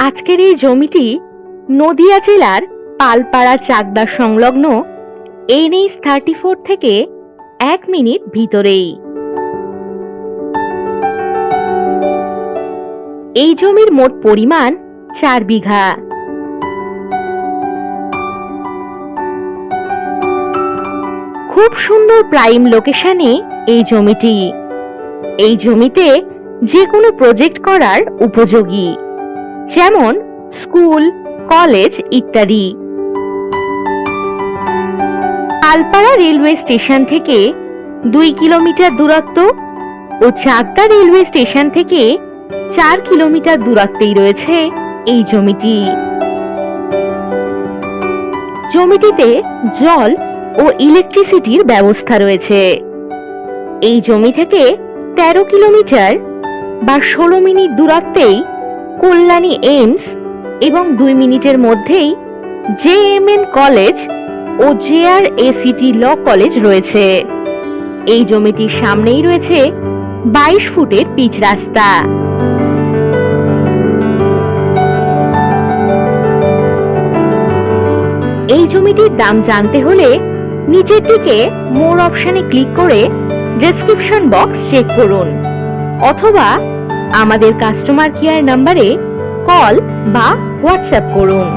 আজকের এই জমিটি নদিয়া জেলার পালপাড়া চাকদা সংলগ্ন NH-34 থেকে 1 মিনিট ভিতরেই। এই জমির মোট পরিমাণ 4 বিঘা। খুব সুন্দর প্রাইম লোকেশনে এই জমিটি। এই জমিতে যে কোনো প্রজেক্ট করার উপযোগী, যেমন স্কুল, কলেজ ইত্যাদি। পালপাড়া রেলওয়ে স্টেশন থেকে 2 কিলোমিটার দূরত্ব ও চাকদা রেলওয়ে স্টেশন থেকে 4 কিলোমিটার দূরত্বেই রয়েছে এই জমিটি। জমিটিতে জল ও ইলেকট্রিসিটির ব্যবস্থা রয়েছে। এই জমি থেকে 13 কিলোমিটার বা 16 মিনিট দূরত্বেই কল্যাণী এইমস এবং 2 মিনিটের মধ্যেই JMN কলেজ ও JRACT ল কলেজ রয়েছে। এই জমিটির সামনেই রয়েছে 22 ফুটের পিচ রাস্তা। এই জমিটির দাম জানতে হলে নিচের দিকে মোর অপশনে ক্লিক করে ডেসক্রিপশন বক্স চেক করুন, অথবা আমাদের কাস্টমার কেয়ার নম্বরে কল বা হোয়াটসঅ্যাপ করুন।